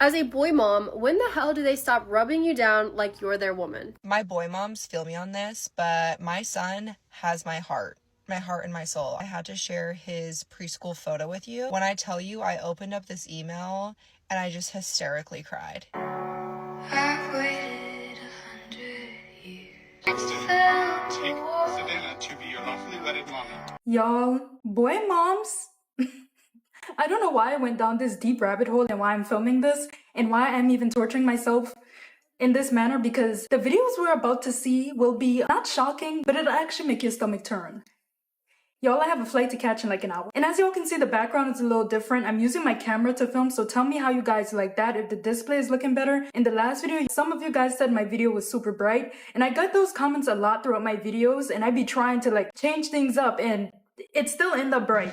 As a boy mom, when the hell do they stop rubbing you down like you're their woman? My boy moms feel me on this, but my son has my heart and my soul. I had to share his preschool photo with you. When I tell you, I opened up this email and I just hysterically cried. I've waited 100 years. Take Xentanyl to be your lawfully wedded mommy. Y'all, boy moms. I don't know why I went down this deep rabbit hole and why I'm filming this and why I'm even torturing myself in this manner, because the videos we're about to see will be not shocking, but it'll actually make your stomach turn. Y'all, I have a flight to catch in like an hour. And as y'all can see, the background is a little different. I'm using my camera to film, so tell me how you guys like that, if the display is looking better. In the last video, some of you guys said my video was super bright, and I got those comments a lot throughout my videos, and I be trying to like change things up, and it still end up bright.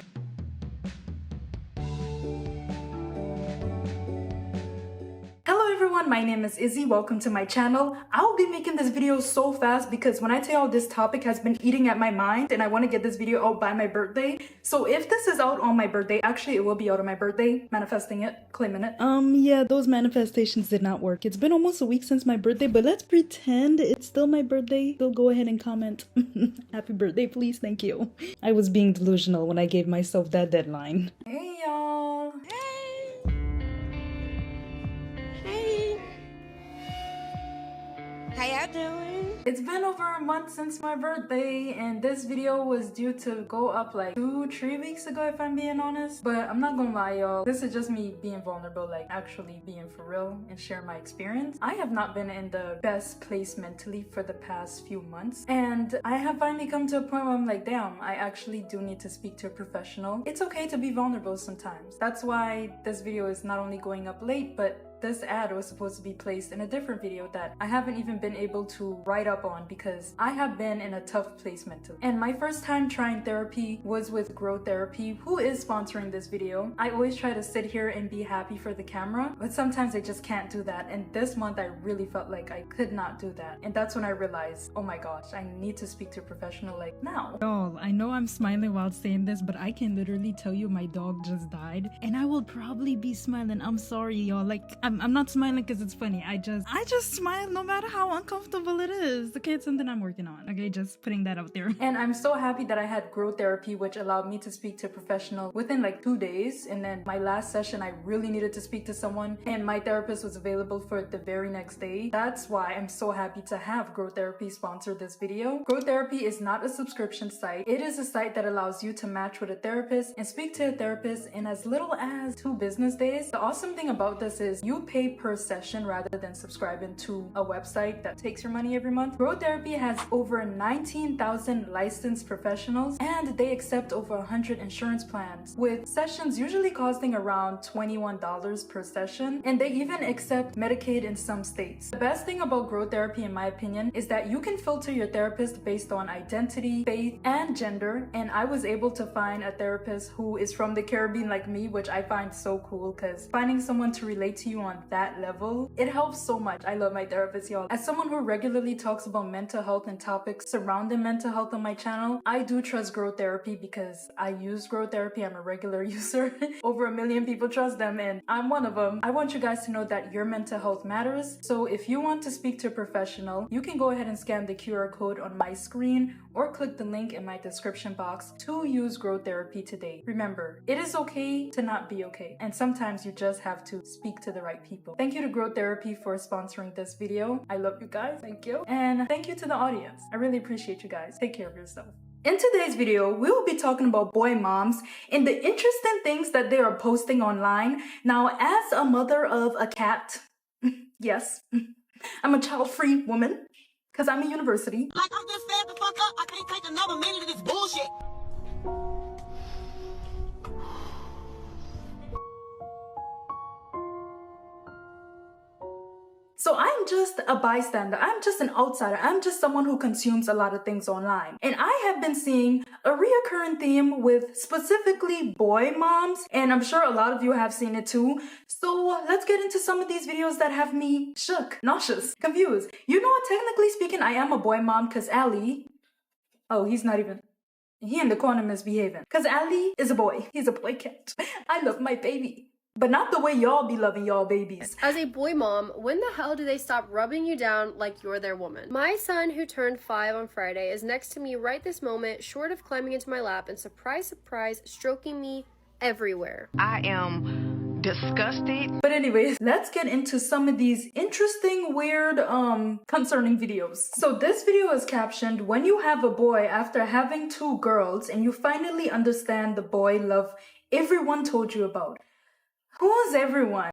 Hello everyone, my name is Izzy. Welcome to my channel. I'll be making this video so fast because when I tell y'all, this topic has been eating at my mind and I want to get this video out by my birthday. So if this is out on my birthday, actually it will be out on my birthday, manifesting it, claiming it. Yeah, those manifestations did not work. It's been almost a week since my birthday, but let's pretend it's still my birthday. Still go ahead and comment. Happy birthday, please. Thank you. I was being delusional when I gave myself that deadline. Hey y'all. How y'all doing? It's been over a month since my birthday, and this video was due to go up like 2-3 weeks ago if I'm being honest. But I'm not gonna lie y'all, this is just me being vulnerable, like actually being for real and sharing my experience. I have not been in the best place mentally for the past few months, and I have finally come to a point where I'm like, damn, I actually do need to speak to a professional. It's okay to be vulnerable sometimes. That's why this video is not only going up late, but this ad was supposed to be placed in a different video that I haven't even been able to write up on because I have been in a tough place mentally. And my first time trying therapy was with Grow Therapy, who is sponsoring this video. I always try to sit here and be happy for the camera, but sometimes I just can't do that. And this month I really felt like I could not do that. And that's when I realized, oh my gosh, I need to speak to a professional like now. Y'all, I know I'm smiling while saying this, but I can literally tell you my dog just died and I will probably be smiling. I'm sorry, y'all. Like, I'm not smiling because it's funny. I just smile no matter how uncomfortable it is. Okay, it's something I'm working on. Okay, just putting that out there. And I'm so happy that I had Grow Therapy, which allowed me to speak to a professional within like 2 days. And then my last session, I really needed to speak to someone, and my therapist was available for the very next day. That's why I'm so happy to have Grow Therapy sponsor this video. Grow Therapy is not a subscription site. It is a site that allows you to match with a therapist and speak to a therapist in as little as 2 business days. The awesome thing about this is you pay per session rather than subscribing to a website that takes your money every month. Grow Therapy has over 19,000 licensed professionals, and they accept over 100 insurance plans, with sessions usually costing around $21 per session, and they even accept Medicaid in some states. The best thing about Grow Therapy, in my opinion, is that you can filter your therapist based on identity, faith, and gender, and I was able to find a therapist who is from the Caribbean like me, which I find so cool because finding someone to relate to you on that level, it helps so much. I love my therapist, y'all. As someone who regularly talks about mental health and topics surrounding mental health on my channel, I do trust Grow Therapy because I use Grow Therapy. I'm a regular user. Over 1 million people trust them, and I'm one of them. I want you guys to know that your mental health matters. So if you want to speak to a professional, you can go ahead and scan the QR code on my screen or click the link in my description box to use Grow Therapy today. Remember, it is okay to not be okay, and sometimes you just have to speak to the right people. Thank you to Grow Therapy for sponsoring this video. I love you guys. Thank you. And thank you to the audience. I really appreciate you guys. Take care of yourself. In today's video, we will be talking about boy moms and the interesting things that they are posting online. Now, as a mother of a cat, yes, I'm a child-free woman because I'm a university. Like I'm just fed the fuck up. I can't take another minute of this bullshit. So I'm just a bystander. I'm just an outsider. I'm just someone who consumes a lot of things online. And I have been seeing a reoccurring theme with specifically boy moms, and I'm sure a lot of you have seen it too. So let's get into some of these videos that have me shook, nauseous, confused. You know what, technically speaking, I am a boy mom because Ali, oh, he's not even, he in the corner misbehaving. Because Ali is a boy. He's a boy cat. I love my baby. but not the way y'all be loving y'all babies. As a boy mom, when the hell do they stop rubbing you down like you're their woman? My son, who turned 5 on Friday, is next to me right this moment, short of climbing into my lap and surprise, surprise, stroking me everywhere. I am disgusted. But anyways, let's get into some of these interesting, weird, concerning videos. So this video is captioned, "When you have a boy after having 2 girls and you finally understand the boy love everyone told you about." Who's everyone?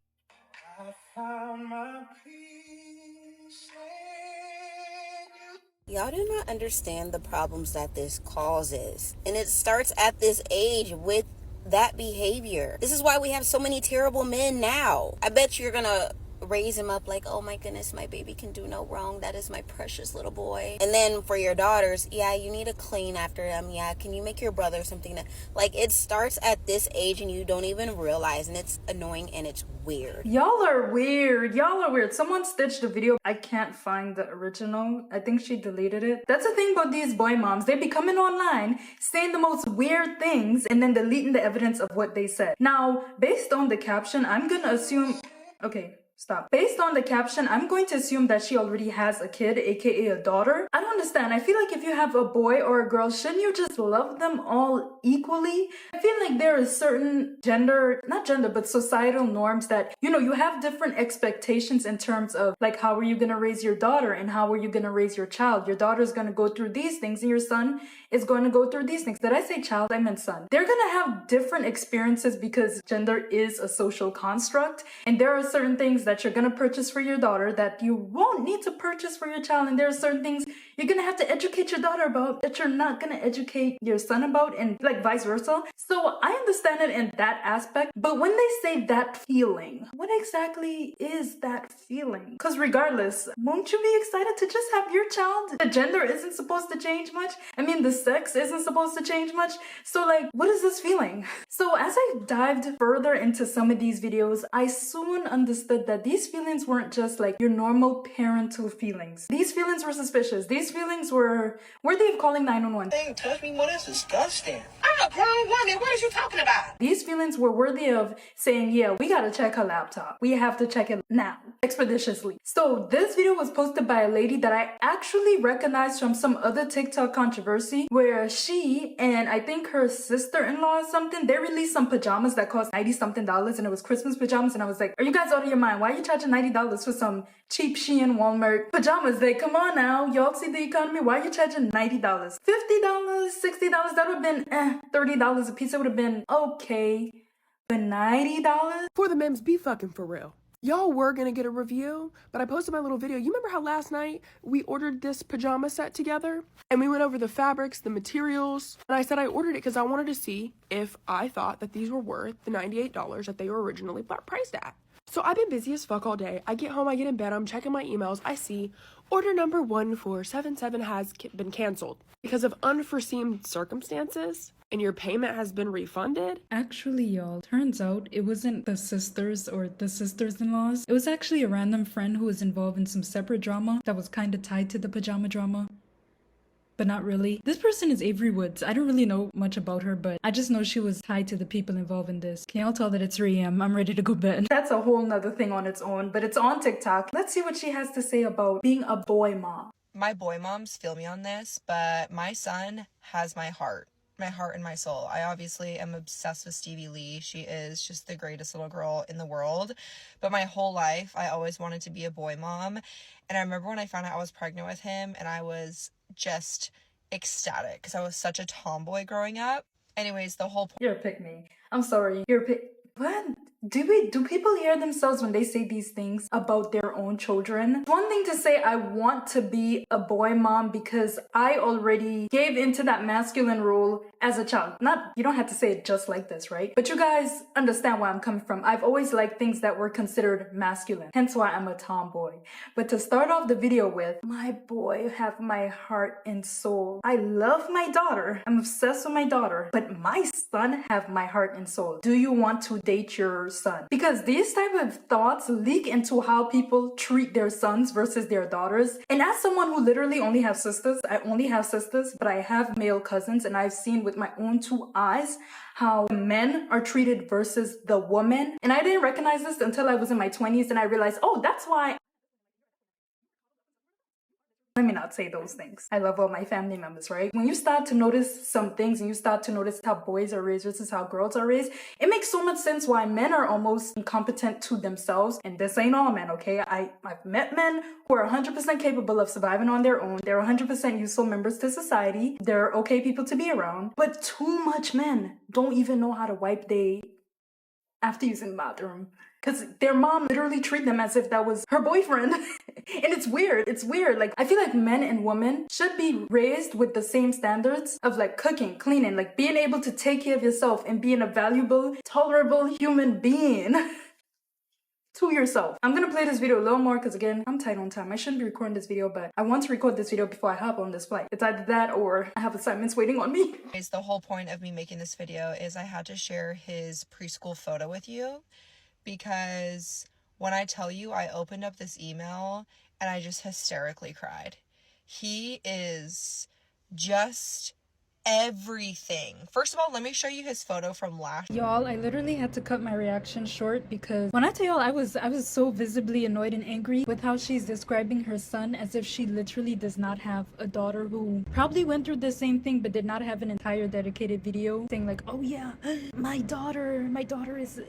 I found my peace in you. Y'all do not understand the problems that this causes. And it starts at this age with that behavior. This is why we have so many terrible men now. I bet you're gonna raise him up like, oh my goodness, my baby can do no wrong. That is my precious little boy. And then for your daughters, yeah, you need to clean after them. Yeah, can you make your brother something that, like, it starts at this age and you don't even realize, and it's annoying and it's weird. Y'all are weird. Y'all are weird. Someone stitched a video. I can't find the original. I think she deleted it. That's the thing about these boy moms. They be coming online saying the most weird things and then deleting the evidence of what they said. Now, based on the caption, I'm gonna assume... Okay. Stop. Based on the caption, I'm going to assume that she already has a kid, aka a daughter. I don't understand. I feel like if you have a boy or a girl, shouldn't you just love them all equally? I feel like there is certain not gender, but societal norms that, you know, you have different expectations in terms of like, how are you going to raise your daughter and how are you going to raise your child? Your daughter is going to go through these things and your son is going to go through these things. Did I say child? I meant son. They're going to have different experiences because gender is a social construct, and there are certain things that you're going to purchase for your daughter that you won't need to purchase for your child, and there are certain things you're going to have to educate your daughter about that you're not going to educate your son about, and like vice versa. So I understand it in that aspect, but when they say that feeling, what exactly is that feeling? Because regardless, won't you be excited to just have your child? The gender isn't supposed to change much. I mean, the sex isn't supposed to change much. So like, what is this feeling? So as I dived further into some of these videos, I soon understood that these feelings weren't just like your normal parental feelings. These feelings were suspicious. These feelings were worthy of calling 911. Thing touch me more, that's disgusting. I'm a grown woman, what are you talking about? These feelings were worthy of saying, yeah, we gotta check her laptop. We have to check it now, expeditiously. So this video was posted by a lady that I actually recognized from some other TikTok controversy where she and I think her sister-in-law or something, they released some pajamas that cost $90 something and it was Christmas pajamas, and I was like, are you guys out of your mind? Why are you charging $90 for some cheap Shein Walmart pajamas? Like, come on now, y'all see the economy? Why are you charging $90? $50, $60, that would have been $30 a piece. It would have been okay. But $90? For the memes, be fucking for real. Y'all were gonna get a review, but I posted my little video. You remember how last night we ordered this pajama set together? And we went over the fabrics, the materials, and I said I ordered it because I wanted to see if I thought that these were worth the $98 that they were originally priced at. So I've been busy as fuck all day. I get home, I get in bed, I'm checking my emails, I see order number 1477 has been canceled because of unforeseen circumstances, and your payment has been refunded. Actually, y'all, turns out it wasn't the sisters or the sisters-in-laws. It was actually a random friend who was involved in some separate drama that was kind of tied to the pajama drama. But not really. This person is Avery Woods. I don't really know much about her, but I just know she was tied to the people involved in this. Can y'all tell that it's 3 a.m.? I'm ready to go bed. That's a whole nother thing on its own, but it's on TikTok. Let's see what she has to say about being a boy mom. My boy moms feel me on this, but my son has my heart and my soul. I obviously am obsessed with Stevie Lee. She is just the greatest little girl in the world. But my whole life, I always wanted to be a boy mom. And I remember when I found out I was pregnant with him, and I was just ecstatic because I was such a tomboy growing up. Anyways, the whole point. You're a pick-me. I'm sorry. You're a pick... What? Do people hear themselves when they say these things about their own children? It's one thing to say I want to be a boy mom because I already gave into that masculine role as a child. You don't have to say it just like this, right? But you guys understand where I'm coming from. I've always liked things that were considered masculine, hence why I'm a tomboy. But to start off the video with, my boy have my heart and soul. I love my daughter. I'm obsessed with my daughter, but my son have my heart and soul. Do you want to date your son. Because these type of thoughts leak into how people treat their sons versus their daughters. And as someone who literally only have sisters, I only have sisters, but I have male cousins, and I've seen with my own two eyes how men are treated versus the woman. And I didn't recognize this until I was in my 20s, and I realized, oh, that's why. Let me not say those things. I love all my family members, right? When you start to notice some things and you start to notice how boys are raised versus how girls are raised, it makes so much sense why men are almost incompetent to themselves. And this ain't all men, okay? I've met men who are 100% capable of surviving on their own. They're 100% useful members to society. They're okay people to be around. But too much men don't even know how to wipe their after using the bathroom. Because their mom literally treat them as if that was her boyfriend. And it's weird. It's weird. Like, I feel like men and women should be raised with the same standards of like cooking, cleaning, like being able to take care of yourself and being a valuable, tolerable human being to yourself. I'm gonna play this video a little more because again, I'm tight on time. I shouldn't be recording this video, but I want to record this video before I hop on this flight. It's either that or I have assignments waiting on me. The whole point of me making this video is I had to share his preschool photo with you because when I tell you I opened up this email and I just hysterically cried. He is just everything. First of all, let me show you his photo from last. Y'all, I literally had to cut my reaction short because when I tell y'all I was so visibly annoyed and angry with how she's describing her son as if she literally does not have a daughter who probably went through the same thing but did not have an entire dedicated video saying like, oh yeah, my daughter is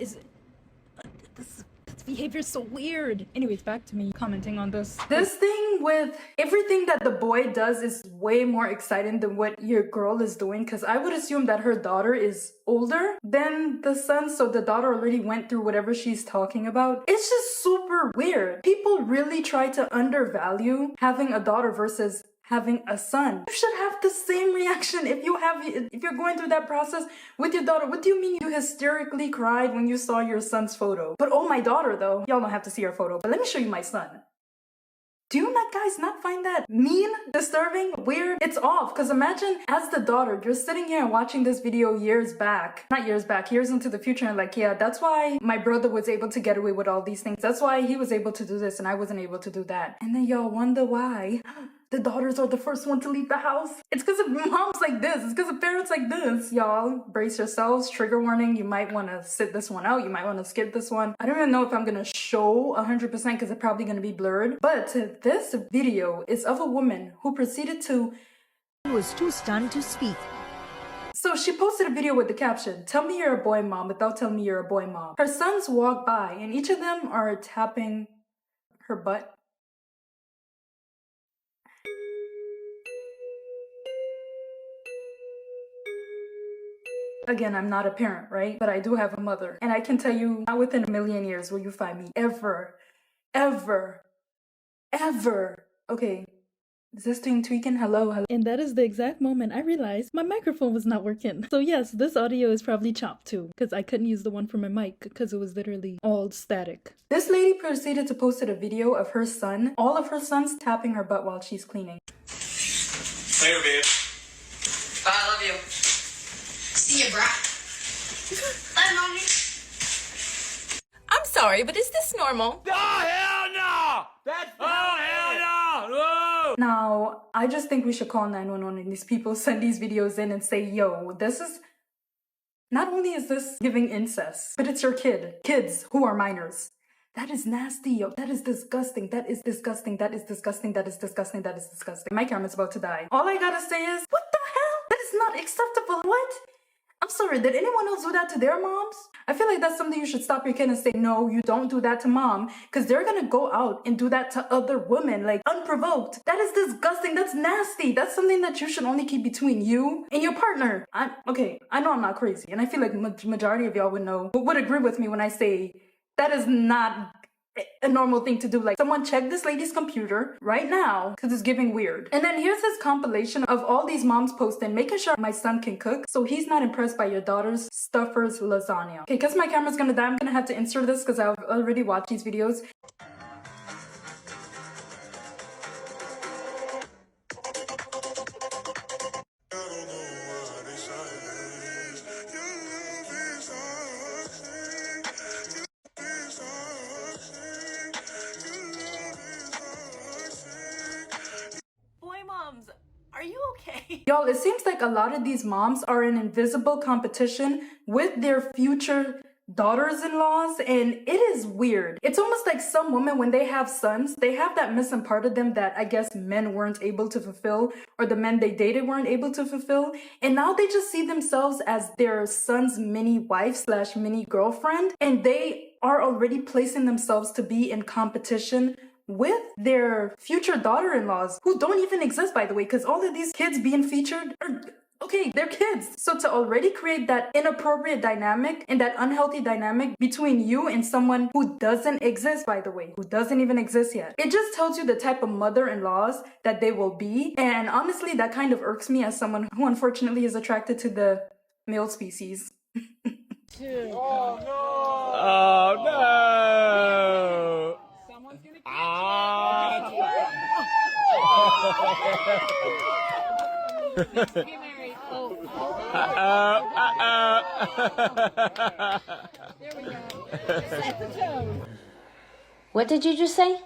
this behavior is so weird. Anyways, back to me commenting on this. This thing with everything that the boy does is way more exciting than what your girl is doing, because I would assume that her daughter is older than the son, so the daughter already went through whatever she's talking about. It's just super weird. People really try to undervalue having a daughter versus having a son. You should have the same reaction if you're going through that process with your daughter. What do you mean you hysterically cried when you saw your son's photo? But oh, my daughter though, y'all don't have to see her photo, but let me show you my son. Do you guys not find that mean, disturbing, weird? It's off, because imagine as the daughter, you're sitting here and watching this video years into the future, and like, yeah, that's why my brother was able to get away with all these things. That's why he was able to do this and I wasn't able to do that. And then y'all wonder why the daughters are the first one to leave the house. It's because of moms like this. It's because of parents like this. Y'all, brace yourselves. Trigger warning. You might want to sit this one out. You might want to skip this one. I don't even know if I'm going to show 100% because it's probably going to be blurred. But this video is of a woman who proceeded to... was too stunned to speak. So she posted a video with the caption, "Tell me you're a boy mom without telling me you're a boy mom." Her sons walk by and each of them are tapping her butt. Again, I'm not a parent, right? But I do have a mother. And I can tell you, not within a million years will you find me ever. Okay, is this thing tweaking? Hello? And that is the exact moment I realized my microphone was not working. So yes, this audio is probably chopped too, because I couldn't use the one for my mic because it was literally all static. This lady proceeded to post a video of her son, all of her sons tapping her butt while she's cleaning. Later, babe. Bye, I love you. See ya, brah. Bye, mommy. I'm sorry, but is this normal? Oh, hell no! Hell no! Whoa! Now, I just think we should call 911 and these people send these videos in and say, yo, this is... Not only is this giving incest, but it's your kids who are minors. That is nasty, yo. That is disgusting. That is disgusting. That is disgusting. That is disgusting. That is disgusting. My camera's about to die. All I gotta say is, what the hell? That is not acceptable. What? I'm sorry, did anyone else do that to their moms? I feel like that's something you should stop your kid and say, no, you don't do that to mom, because they're gonna go out and do that to other women, like, unprovoked. That is disgusting. That's nasty. That's something that you should only keep between you and your partner. Okay, I know I'm not crazy, and I feel like majority of y'all would agree with me when I say that is not a normal thing to do. Like, someone check this lady's computer right now because it's giving weird. And then here's this compilation of all these moms posting, making sure my son can cook, so he's not impressed by your daughter's Stuffers lasagna. Okay, because my camera's gonna die, I'm gonna have to insert this because I've already watched these videos. Y'all, it seems like a lot of these moms are in invisible competition with their future daughters-in-laws, and it is weird. It's almost like some women, when they have sons, they have that missing part of them that I guess men weren't able to fulfill, or the men they dated weren't able to fulfill, and now they just see themselves as their son's mini wife slash mini girlfriend, and they are already placing themselves to be in competition with their future daughter-in-laws, who don't even exist, by the way, because all of these kids being featured are, okay, they're kids. So to already create that inappropriate dynamic and that unhealthy dynamic between you and someone who doesn't exist, by the way, who doesn't even exist yet, it just tells you the type of mother-in-laws that they will be. And honestly, that kind of irks me as someone who unfortunately is attracted to the male species. Oh no! Someone's gonna There we go. What did you just say?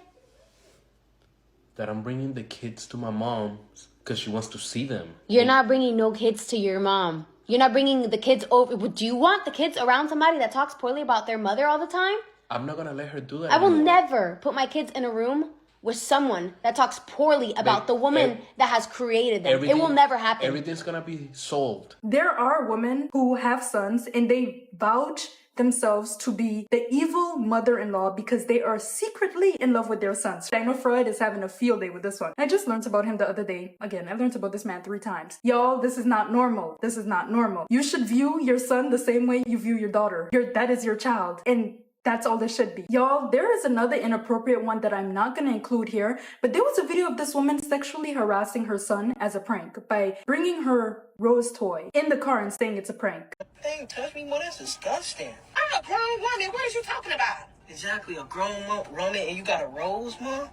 That I'm bringing the kids to my mom's because she wants to see them. You're not bringing no kids to your mom. You're not bringing the kids over. Do you want the kids around somebody that talks poorly about their mother all the time? I'm not going to let her do that I will anymore. never put my kids in a room with someone that talks poorly about the woman that has created them. It will never happen. Everything's going to be solved. There are women who have sons and they vouch themselves to be the evil mother-in-law because they are secretly in love with their sons. I know Freud is having a field day with this one. I just learned about him the other day. Again, I learned about this man 3 times. Y'all, this is not normal. This is not normal. You should view your son the same way you view your daughter. That is your child. And that's all this should be. Y'all, there is another inappropriate one that I'm not gonna include here, but there was a video of this woman sexually harassing her son as a prank by bringing her rose toy in the car and saying it's a prank. Thing touch me more, that's disgusting. I'm a grown woman. What are you talking about? Exactly, a grown woman and you got a rose, Mom? My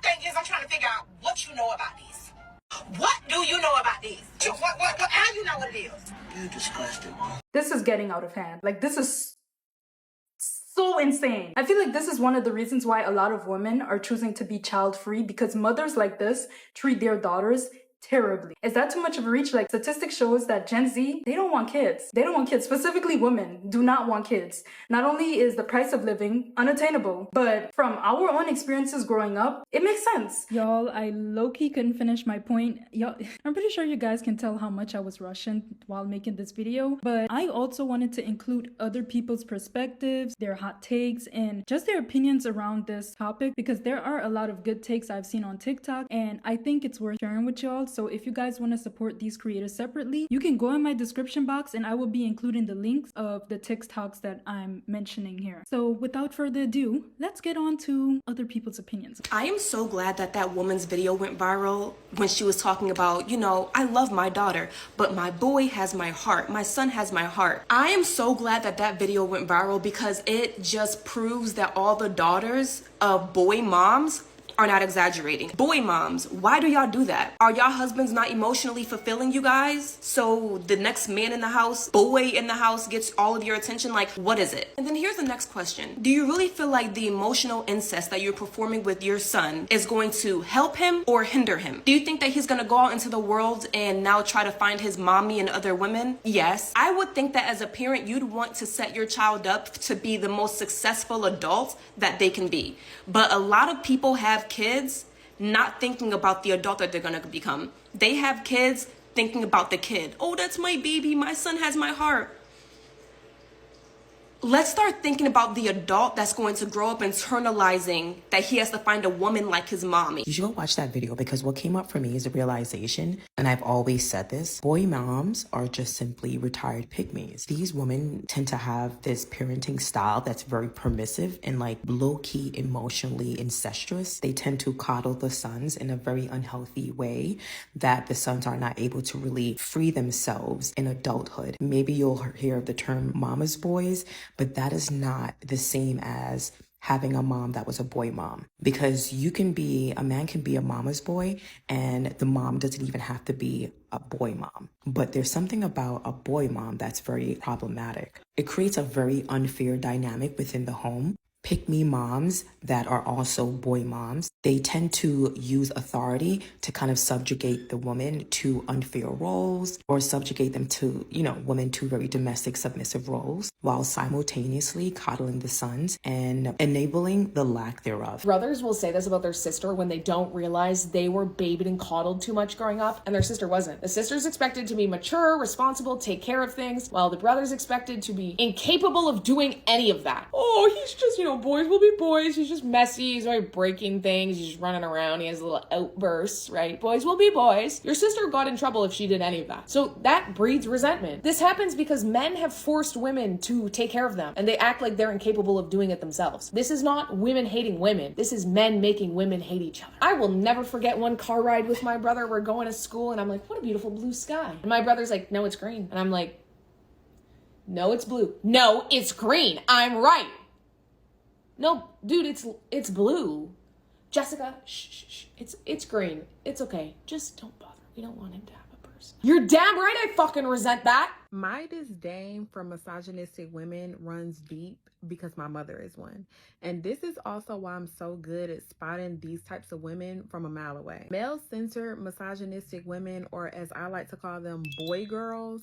thing is, I'm trying to figure out what you know about this. What do you know about this? How you know what it is? You're disgusting, Mom. This is getting out of hand. Like, this is so insane. I feel like this is one of the reasons why a lot of women are choosing to be child-free, because mothers like this treat their daughters terribly. Is that too much of a reach? Like, statistics shows that Gen Z, they don't want kids. They don't want kids. Specifically, women do not want kids. Not only is the price of living unattainable, but from our own experiences growing up, it makes sense. Y'all, I low-key couldn't finish my point. Y'all, I'm pretty sure you guys can tell how much I was rushing while making this video, but I also wanted to include other people's perspectives, their hot takes, and just their opinions around this topic, because there are a lot of good takes I've seen on TikTok, and I think it's worth sharing with y'all. So if you guys want to support these creators separately, you can go in my description box and I will be including the links of the TikToks that I'm mentioning here. So without further ado, let's get on to other people's opinions. I am so glad that that woman's video went viral when she was talking about, you know, I love my daughter, but my boy has my heart. My son has my heart. I am so glad that that video went viral because it just proves that all the daughters of boy moms are not exaggerating. Boy moms, why do y'all do that? Are y'all husbands not emotionally fulfilling you guys? So the next man in the house, boy in the house gets all of your attention? Like, what is it? And then here's the next question. Do you really feel like the emotional incest that you're performing with your son is going to help him or hinder him? Do you think that he's gonna go out into the world and now try to find his mommy and other women? Yes. I would think that as a parent, you'd want to set your child up to be the most successful adult that they can be. But a lot of people have kids not thinking about the adult that they're gonna become. They have kids thinking about the kid. Oh, that's my baby. My son has my heart. Let's start thinking about the adult that's going to grow up internalizing that he has to find a woman like his mommy. You should go watch that video because what came up for me is a realization, and I've always said this, boy moms are just simply retired pygmies. These women tend to have this parenting style that's very permissive and like low-key emotionally incestuous. They tend to coddle the sons in a very unhealthy way that the sons are not able to really free themselves in adulthood. Maybe you'll hear of the term mama's boys, but that is not the same as having a mom that was a boy mom, because a man can be a mama's boy and the mom doesn't even have to be a boy mom. But there's something about a boy mom that's very problematic. It creates a very unfair dynamic within the home pick-me moms that are also boy moms. They tend to use authority to kind of subjugate the woman to unfair roles or subjugate them to, women to very domestic, submissive roles while simultaneously coddling the sons and enabling the lack thereof. Brothers will say this about their sister when they don't realize they were babied and coddled too much growing up, and their sister wasn't. The sister's expected to be mature, responsible, take care of things, while the brother's expected to be incapable of doing any of that. Oh, he's just, boys will be boys. He's just messy. He's always breaking things. He's just running around. He has little outbursts, right? Boys will be boys. Your sister got in trouble if she did any of that. So that breeds resentment. This happens because men have forced women to take care of them, and they act like they're incapable of doing it themselves. This is not women hating women. This is men making women hate each other. I will never forget one car ride with my brother. We're going to school, and I'm like, what a beautiful blue sky. And my brother's like, no, it's green. And I'm like, no, it's blue. No, it's green. I'm right. No, dude, it's blue. Jessica, shh. It's green. It's okay. Just don't bother. We don't want him to have a person. You're damn right I fucking resent that. My disdain for misogynistic women runs deep because my mother is one. And this is also why I'm so good at spotting these types of women from a mile away. Male-centered misogynistic women, or as I like to call them, boy girls,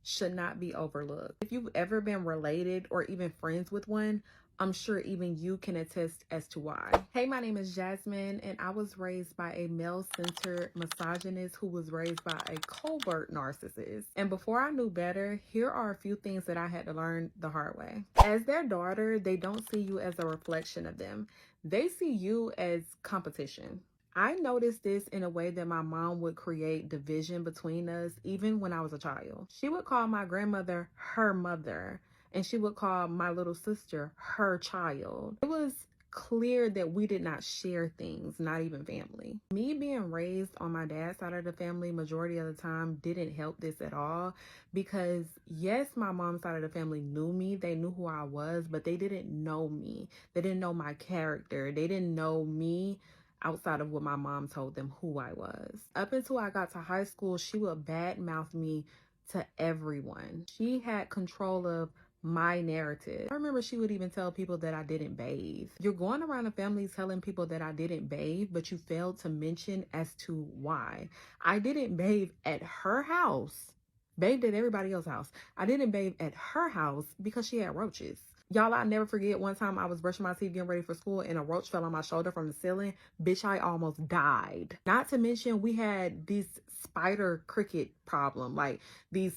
should not be overlooked. If you've ever been related or even friends with one, I'm sure even you can attest as to why. Hey, my name is Jasmine, and I was raised by a male-centered misogynist who was raised by a covert narcissist. And before I knew better, here are a few things that I had to learn the hard way. As their daughter, they don't see you as a reflection of them. They see you as competition. I noticed this in a way that my mom would create division between us even when I was a child. She would call my grandmother her mother, and she would call my little sister her child. It was clear that we did not share things, not even family. Me being raised on my dad's side of the family majority of the time didn't help this at all, because yes, my mom's side of the family knew me. They knew who I was, but they didn't know me. They didn't know my character. They didn't know me outside of what my mom told them who I was. Up until I got to high school, she would badmouth me to everyone. She had control of my narrative. I remember she would even tell people that I didn't bathe. You're going around the family telling people that I didn't bathe, but you failed to mention as to why. I didn't bathe at her house. Bathed at everybody else's house. I didn't bathe at her house because she had roaches. Y'all, I'll never forget one time I was brushing my teeth getting ready for school and a roach fell on my shoulder from the ceiling. Bitch, I almost died. Not to mention we had this spider cricket problem. Like these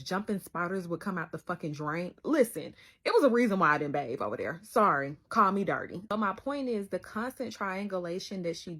jumping spiders would come out the fucking drain. Listen, it was a reason why I didn't bathe over there. Sorry, call me dirty. But my point is the constant triangulation that she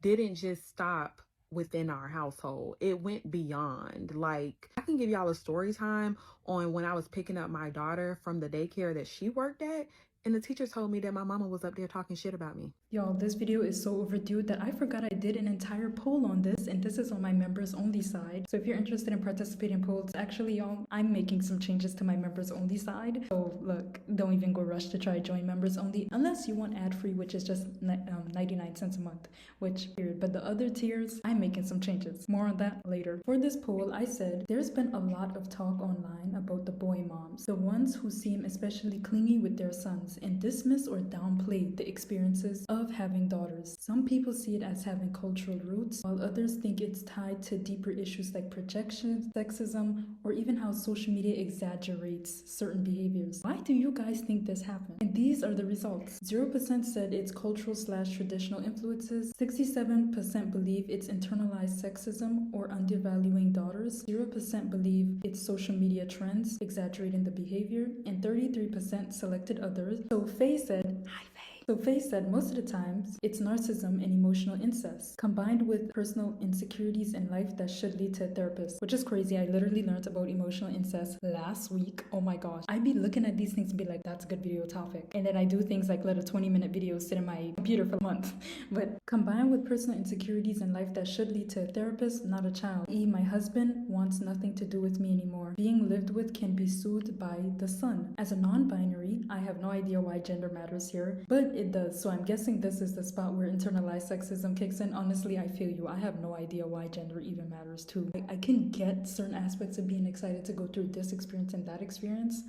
didn't just stop within our household. It went beyond. Like, I can give y'all a story time on when I was picking up my daughter from the daycare that she worked at, and the teacher told me that my mama was up there talking shit about me. Y'all, this video is so overdue that I forgot I did an entire poll on this, and this is on my members only side. So if you're interested in participating in polls, actually y'all, I'm making some changes to my members only side. So look, don't even go rush to try join members only unless you want ad free, which is just 99 cents a month, which weird. But the other tiers, I'm making some changes. More on that later. For this poll, I said there's been a lot of talk online about the boy moms, the ones who seem especially clingy with their sons and dismiss or downplay the experiences of having daughters. Some people see it as having cultural roots, while others think it's tied to deeper issues like projection, sexism, or even how social media exaggerates certain behaviors. Why do you guys think this happened? And these are the results. 0% said it's cultural/traditional influences, 67% believe it's internalized sexism or undervaluing daughters, 0% believe it's social media trends exaggerating the behavior, and 33% selected others. So Faye said, hi Faye. So Faye said most of the times it's narcissism and emotional incest combined with personal insecurities in life that should lead to a therapist, which is crazy. I literally learned about emotional incest last week. Oh my gosh. I'd be looking at these things and be like, that's a good video topic. And then I do things like let a 20-minute video sit in my computer for a month. But combined with personal insecurities in life that should lead to a therapist, not a child. My husband wants nothing to do with me anymore. Being lived with can be soothed by the son. As a non-binary, I have no idea why gender matters here, but it does. So I'm guessing this is the spot where internalized sexism kicks in. Honestly, I feel you. I have no idea why gender even matters too. I can get certain aspects of being excited to go through this experience and that experience,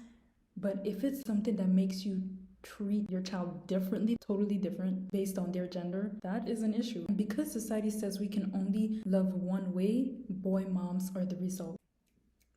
but if it's something that makes you treat your child differently, totally different based on their gender, that is an issue. And because society says we can only love one way, boy moms are the result.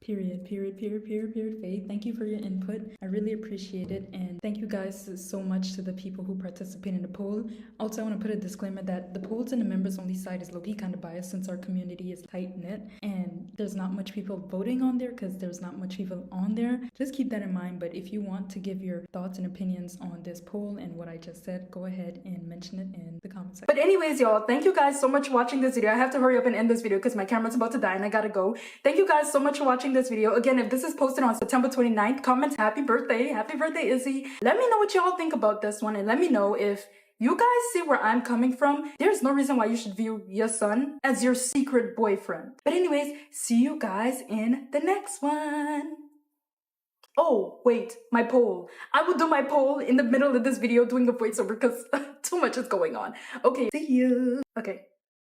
Period. Faith, thank you for your input. I really appreciate it. And thank you guys so much to the people who participated in the poll. Also, I want to put a disclaimer that the polls in the members only side is low-key kind of biased since our community is tight-knit and there's not much people voting on there because there's not much people on there. Just keep that in mind. But if you want to give your thoughts and opinions on this poll and what I just said, go ahead and mention it in the comment section. But anyways, y'all, thank you guys so much for watching this video. I have to hurry up and end this video because my camera's about to die and I gotta go. Thank you guys so much for watching this video. Again, if this is posted on September 29th, comment happy birthday Izzy. Let me know what y'all think about this one, and let me know if you guys see where I'm coming from. There's no reason why you should view your son as your secret boyfriend. But anyways, see you guys in the next one. Oh, wait, my poll. I will do my poll in the middle of this video doing the voiceover because too much is going on. Okay, see you. Okay.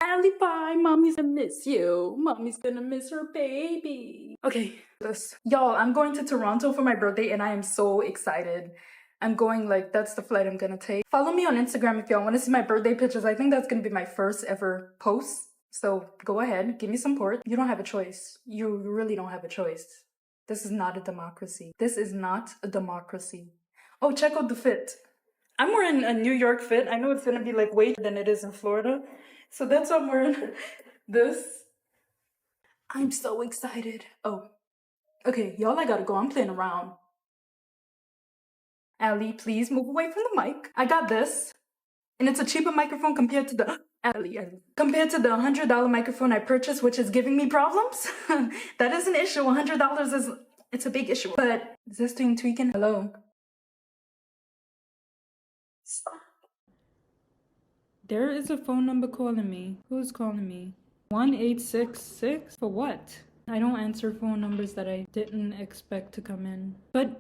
Allie, bye. Mommy's gonna miss you. Mommy's gonna miss her baby. Okay, y'all, I'm going to Toronto for my birthday and I am so excited. I'm going, like, that's the flight I'm gonna take. Follow me on Instagram if y'all want to see my birthday pictures. I think that's gonna be my first ever post. So go ahead, give me some support. You don't have a choice. You really don't have a choice. This is not a democracy. This is not a democracy. Oh, check out the fit. I'm wearing a New York fit. I know it's gonna be like way than it is in Florida. So that's why I'm wearing this. I'm so excited. Oh, okay, y'all, I gotta go. I'm playing around. Allie, please move away from the mic. I got this. And it's a cheaper microphone compared to the compared to the $100 microphone I purchased, which is giving me problems. That is an issue. $100 it's a big issue. But is this thing tweaking? Hello? There is a phone number calling me. Who's calling me? 1866? For what? I don't answer phone numbers that I didn't expect to come in. But